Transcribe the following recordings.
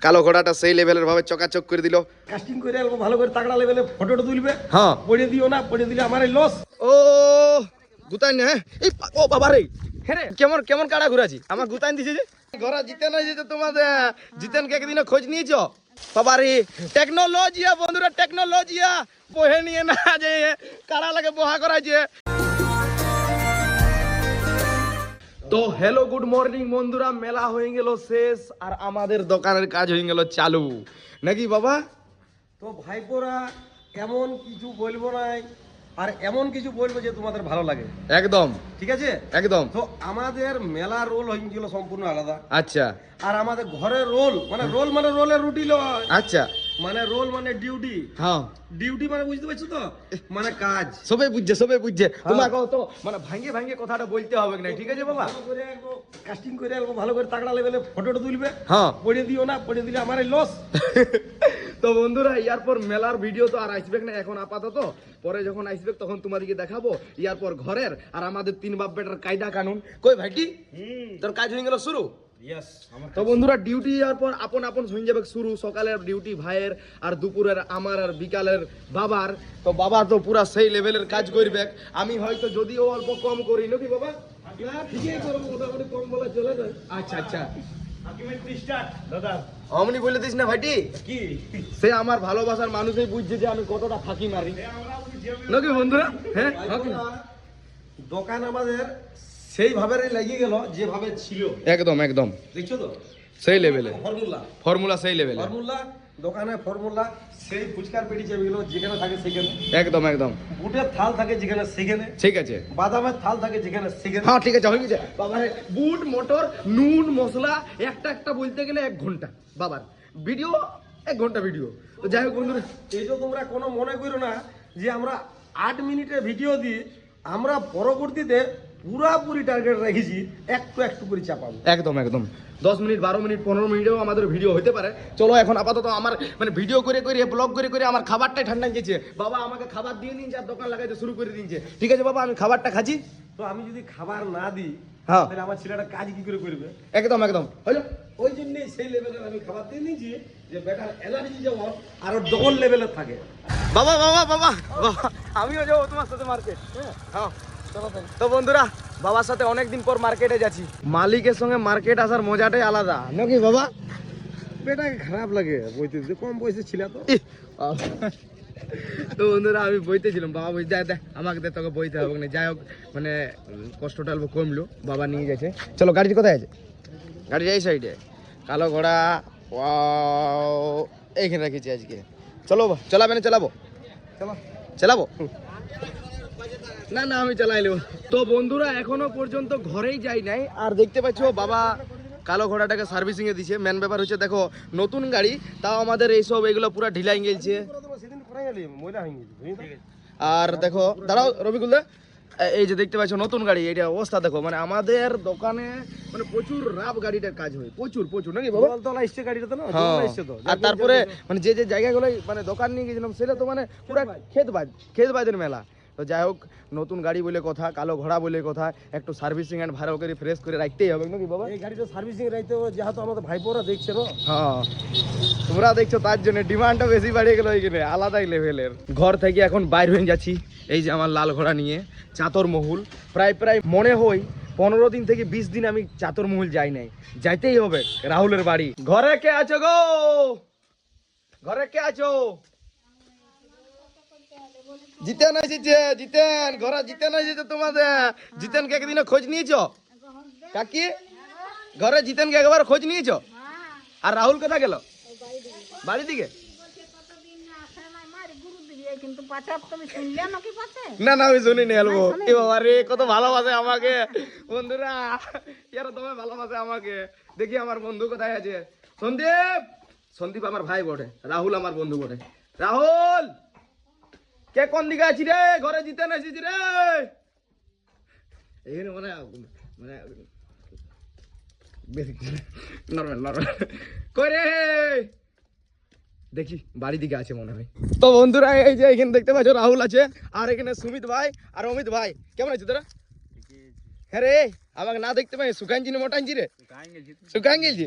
কালো ঘোড়াটা সেই লেভেলের ভাবে চকাচক করে দিল। কাস্টিং করে অল্প ভালো করে তাগড়া লেভেলে ফটোটা তুলবে। হ্যাঁ পড়ে দিও না, পড়ে দিলে আমারই লস। ও গুতাই না এই ও বাবা রে, হ্যাঁ রে, কেমন কেমন কাড়া ঘুরাছি আমার গুতাইন দিছে যে ঘোড়া জিতে না যেতে তোমাদের জিতেনকে একদিন খোঁজ নিয়েছো বাবা রে। টেকনোলজিয়া বন্ধুরা, টেকনোলজিয়া বহে নিয়ে না যে কাড়া লাগে বহা করাইছে। তো হ্যালো গুড মর্নিং বন্ধুরা, মেলা হয়ে গেল শেষ আর আমাদের দোকানের কাজ হয়ে গেল চালু নাকি বাবা? তো ভাইপোরা এমন কিছু বলবো নাই, আর এমন কিছু বলবো যে তোমাদের ভালো লাগে একদম ঠিক আছে একদম। তো আমাদের মেলা রোল হয়ে গেল সম্পূর্ণ আলাদা। আচ্ছা আর আমাদের ঘরের রোল মানে রোলের রুটি লয়, আচ্ছা মানে রোল মানে ডিউটি। হ্যাঁ ডিউটি মানে বুঝতে পারছো তো, মানে কাজ। সবাই বুঝছে সবাই বুঝছে, তোমাকে তো মানে ভাঙ্গে ভাঙ্গে কথাটা বলতে হবে না, ঠিক আছে বাবা? ভালো করে কাস্টিং করে অল্প ভালো করে তাগড়া লেভেলে ফটোটা তুলবে। হ্যাঁ পড়ে দিও না, পড়ে দিলে আমারই লস। তো বন্ধুরা ইয়ারপর মেলার ভিডিও তো আর আসবে না এখন আপাতত, পরে যখন আসবে তখন তোমাদেরকে দেখাবো। ইয়ারপর ঘরের আর আমাদের তিন বাপ বেটার কায়দা কানুন কই ভাই কি তোর কাজ হয়ে গেল শুরু। তো বন্ধুরা ডিউটি যাওয়ার পর আপন আপন হয়ে যাবে শুরু। সকালের ডিউটি ভাইয়ের, আর দুপুরের আমার, আর বিকালের বাবার। তো বাবা তো পুরা সেই লেভেলের কাজ করবে। আমি হয়তো যদিও অল্প কম করি নাকি বাবা, ঠিকই করবো মোটামুটি, কম বলা চলে যায়। আচ্ছা আচ্ছা অমনি বলে দিস না ভাইটি, কি সে আমার ভালোবাসার মানুষই বুঝছে যে আমি কতটা ফাঁকি মারি নাকি বন্ধুরা? হ্যাঁ দোকান আমাদের সেইভাবে লেগে গেল যেভাবে ছিল, একদম একদম দেখছো তো সেই লেভেলে ফর্মুলা। ফর্মুলা সেই লেভেলে ফর্মুলা দোকানে ফর্মুলা, সেই ফুচকার পেটি চেপেগুলো যেখানে থাকে সেখানে, একদম একদম বুটের থাল থাকে যেখানে সেখানে, ঠিক আছে। বাদামের থাল থাকে যেখানে সেখানে। হ্যাঁ ঠিক আছে হয়ে গেছে বাবার। বুট মটর নুন মশলা একটা একটা বলতে গেলে 1 ঘন্টা, বাবার ভিডিও 1 ঘন্টা ভিডিও। তো যাই হোক বন্ধুরা, এই যে তোমরা কোনো মনে করো না যে আমরা 8 মিনিটের ভিডিও দিই, আমরা পরবর্তীতে পুরাপুরি টার্গেট রেখেছি, একটু একটু করে চাপাবো। একদম একদম 10 মিনিট 12 মিনিট 15 মিনিটেও আমাদের ভিডিও হতে পারে। চলো এখন আপাতত আমার মানে ভিডিও করে করে ব্লগ করে করে আমার খাবারটাই ঠান্ডা গেছে। বাবা আমাকে খাবার দিয়ে দিন, আর দোকান লাগাইতে শুরু করে দিয়েছে। ঠিক আছে বাবা, আমি খাবারটা খাচ্ছি। তো আমি যদি খাবার না দিই হ্যাঁ তাহলে আমার ছেলেটা কাজ কি করে করবে? একদম একদম হলো। ওই জন্যই সেই লেভেলের আমি খাবার দিয়ে নিয়েছি যে বেটার এনার্জি যেমন আরো ডবল লেভেলের থাকে। বাবা বাবা বাবা বাবা আমিও যাবো তোমার সাথে মার্কেট। হ্যাঁ তো বন্ধুরা, বাবার সাথে অনেকদিন পর মার্কেটে যাচ্ছি। মালিকের সঙ্গে মার্কেট আসার মজাটাই আলাদা নাকি বাবা? বেটাকে খারাপ লাগে বইতে, কম বয়সে ছিল তো। তো বন্ধুরা আমি বইতেছিলাম, বাবা বই দেখ দেখ আমাকে দেখ, তোকে বইতে হবে না। যাই হোক মানে কষ্টটা অল্প কমলো, বাবা নিয়ে গেছে। চলো গাড়ি কোথায় আছে? গাড়ি এই সাইডে, কালো ঘোড়া এইখানে রেখেছি আজকে। চলো চালাবে না? চালাবো চলো চালাবো না না আমি চালাই নেব। তো বন্ধুরা এখনো পর্যন্ত ঘরেই যাই নাই, আর দেখতে পাচ্ছ বাবা কালো ঘোড়াটাকে সার্ভিসিং এ দিছে। মেন ব্যাপার হচ্ছে দেখো নতুন গাড়ি, তাও আমাদের এইসব এগুলো পুরো ঢিলাই গেছে। সেদিন করাই গেলি ময়লা হয়ে গেছে। আর দেখো দাঁড়াও রবিকুল দা, এই যে দেখতে পাচ্ছ নতুন গাড়ি, এটা অবস্থা দেখো। মানে আমাদের দোকানে মানে প্রচুর রাব গাড়িটার কাজ হয়, প্রচুর প্রচুর নাকি বাবা? তলা এসছে গাড়িটা তো না, হ্যাঁ তলা এসছে তো। আর তারপরে মানে যে যে জায়গাগুলো মানে দোকান নিয়ে গেছিলাম সেটা তো মানে পুরো খেত বাজের মেলা। তো যাই হোক নতুন গাড়ি বলে কথা, কালো ঘোড়া বলে কথা, একটু সার্ভিসিং এন্ড ভালো করে ফ্রেশ করে রাখতেই হবে নাকি বাবা? এই গাড়িটা সার্ভিসিং রাইতে হবে, যেহেতু আমাদের ভাইপোরা দেখছে না। হ্যাঁ তোমরা দেখছো তার জন্য ডিমান্ডটা বেশি বাড়িয়ে গেল ওইখানে, আলাদাই লেভেলের। ঘর থেকে এখন বাইর হয়ে যাচ্ছি, এই যে আমার লাল ঘোড়া নিয়ে চাতর মহুল। প্রায় প্রায় মনে হয় 15 দিন থেকে 20 দিন আমি চাতর মহুল যাই নাই, যাইতেই হবে রাহুলের বাড়ি। ঘরে কে আছো গো? ঘরে কে আছো? জিতেন এসেছে, জিতেন ঘরে জিতেন এসেছে তোমাদের। জিতেনকে একদিনও খোঁজ নিয়েছো কাকি? ঘরে জিতেনকে একবার খোঁজ নিয়েছো? আর রাহুল কোথায় গেল? বাড়ি দিকে? না না আমি শুনিনি। হেলবো এ বাবা রে, কত ভালোবাসে আমাকে বন্ধুরা, ইয়ারা তোমায় ভালোবাসে আমাকে। দেখি আমার বন্ধু কোথায় আছে। সন্দীপ, সন্দীপ আমার ভাই বটে, রাহুল আমার বন্ধু বটে। রাহুল কে কোন দিকে আছি রে? ঘরে জিতেন এসেছি রে। এইখানে মানে মানে নরমাল নরমাল কই রে? দেখি বাড়ি দিকে আছে মনে হয়। তো বন্ধুরা এই যে এখানে দেখতে পাচ্ছ রাহুল আছে, আর এখানে সুমিত ভাই আর অমিত ভাই। কেমন আছো তোরা? হ্যাঁ রে আমাকে না দেখতে পাই শুকাইছি না মোটাইছি রে? শুকাই গেছি।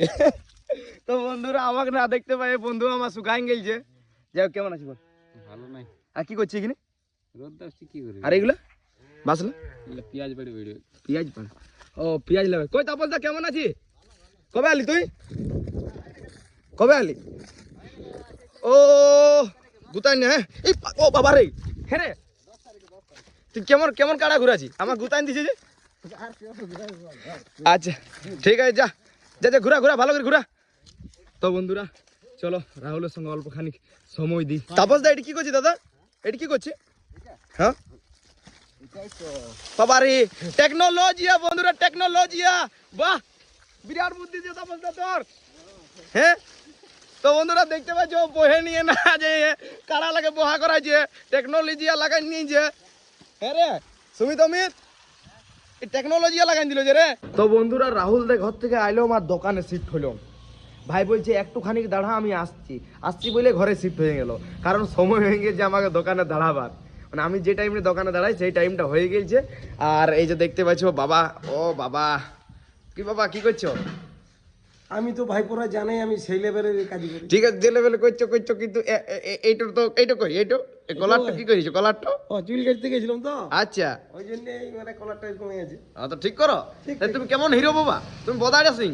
তো বন্ধুরা আমাকে না দেখতে পাই বন্ধু আমার শুকাই গেলছে। যাই হোক, কেমন আছি বল? ভালো নাই, আর কি করছি এখানে? রোদ আসছে কি করি? আর এগুলো বাসলা এগুলো পেঁয়াজ বাড়ি ভিডিও। পেঁয়াজ পান? ও পেঁয়াজ লাগবে। কই তাপস দা কেমন আছি? কবে আলি তুই? কবে আলি? ও গুতাই না, হ্যাঁ এই ও বাবা রে, হ্যাঁ রে তুই কেমন কেমন কাড়া ঘুরাছি আমার গুতাইন দিছে যে। আচ্ছা ঠিক আছে, যা যা যা ঘুরা ঘুরা ভালো করে ঘুরা। তো বন্ধুরা চলো রাহুলের সঙ্গে অল্প খানিক সময় দিই। তাপস দা এটা কি করছি দাদা? এটা কি করছি? হ্যাঁ বাবা রে, টেকনোলজিয়া বন্ধুরা, টেকনোলজিয়া। বাহ, বিরাট বুদ্ধি দিয়ে তাপস দা তোর। হ্যাঁ তো বন্ধুরা দেখতে পাচ্ছ বহে নিয়ে না যে কারা লাগে বহা করাইছে, টেকনোলজিয়া লাগাই নিয়েছে। হ্যাঁ রে সুমিত অমিত, এই টেকনোলজিয়া লাগাই দিল যে রে। তো বন্ধুরা রাহুল দে ঘর থেকে আইলো, আমার দোকানে শিফট হলো। ভাই বলছে একটুখানি দাঁড়া, আমি আসছি আসছি বলে ঘরে শিফট হয়ে গেল, কারণ সময় হয়ে গেছে আমাকে দোকানে দাঁড়াবার। মানে আমি যে টাইমে দোকানে দাঁড়াই সেই টাইমটা হয়ে গেছে। আর এই যে দেখতে পাচ্ছ বাবা, ও বাবা কি বাবা কি করছো? আমি তো ভাইপোরা জানাই আমি সেই লেভেলের কাজ করি। ঠিক আছে যে লেভেলে করছো করছো, কিন্তু এইটার তো এইটা কই, এইটা কলারটা কি করেছো? কলারটা ও চুল কাটতে গেছিলাম তো, আচ্ছা ওই জন্যই মানে কলারটা কমে গেছে। তো ঠিক করো। ঠিক, তাই তুমি কেমন হিরো বাবা? তুমি বদাইটা সিং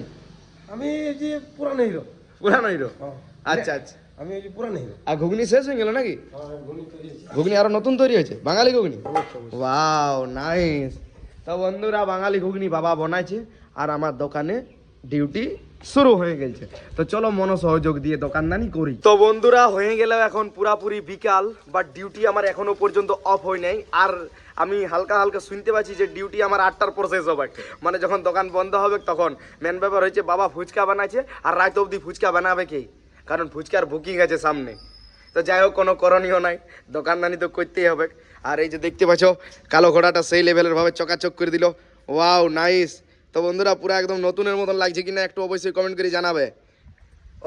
আমি এই যে পুরানো হিরো। পুরানো হিরো? হ্যাঁ। আচ্ছা আচ্ছা। আমি এই যে পুরানো হিরো। আর ঘুগনি শেষ হয়ে গেল নাকি? ঘুগনি আরো নতুন তৈরি হয়েছে, বাঙালি ঘুগনি? Wow nice. তো বন্ধুরা বাঙালি ঘুগনি বাবা বানাইছে আর আমার দোকানে ডিউটি শুরু হয়ে গেছে। তো চলো মনোসহযোগ দিয়ে দোকানদানি করি। তো বন্ধুরা হয়ে গেল এখন পুরাপুরি বিকাল, বাট ডিউটি আমার এখনো পর্যন্ত অফ হয় নাই। আর আমি হালকা হালকা শুনতে পাচ্ছি যে ডিউটি আমার 8টার পর শেষ হবে, মানে যখন দোকান বন্ধ হবে তখন। মেন ব্যাপার হয়েছে বাবা ফুচকা বানাইছে আর রাত অবধি ফুচকা বানাবে কে, কারণ ফুচকার বুকিং আছে সামনে। তো যাই হোক কোনো করণীয় নাই, দোকানদানি তো করতেই হবে। আর এই যে দেখতে পাচ্ছ কালো ঘোড়াটা সেই লেভেলের ভাবে চকাচক করে দিল। Wow nice. তো বন্ধুরা পুরো একদম নতুনের মতন লাগছে কিনা একটু অবশ্যই কমেন্ট করে জানাবে।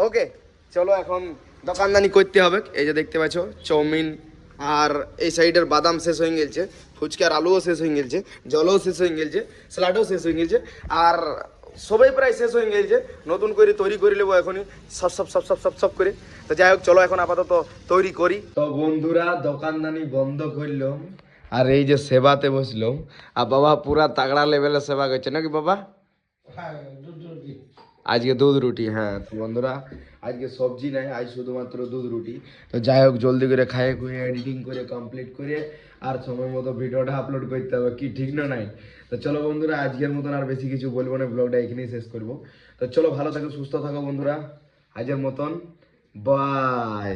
ওকে চলো এখন দোকানদানি করতে হবে। এই যে দেখতে পাচ্ছ চাউমিন আর এই সাইডের বাদাম শেষ হয়ে গেছে, ফুচকার আলুও শেষ হয়ে গেছে, জলও শেষ হয়ে গেছে, স্যালাডও শেষ হয়ে গেছে, আর সবাই প্রায় শেষ হয়ে গেছে। নতুন করে তৈরি করে নেবো এখনই সব সব সব সব সব সব করে। তো যাই হোক চলো এখন আপাতত তৈরি করি। তো বন্ধুরা দোকানদানি বন্ধ করলাম আর এই যে সেবাতে বসলাম। আর বাবা পুরা তাগড়া লেভেলের সেবা করছে নাকি বাবা? আজকে দুধ রুটি, হ্যাঁ তো বন্ধুরা আজকে সবজি নাই, আজ শুধুমাত্র দুধ রুটি। তো যাই হোক জলদি করে খাইয়ে খুঁয়ে এডিটিং করে কমপ্লিট করে আর সময় মতো ভিডিওটা আপলোড করতে হবে, কি ঠিক না নাই? তো চলো বন্ধুরা আজকের মতন আর বেশি কিছু বলবো না, ব্লগটা এখানেই শেষ করবো। তো চলো ভালো থাকো সুস্থ থাকো বন্ধুরা, আজকের মতন বাই।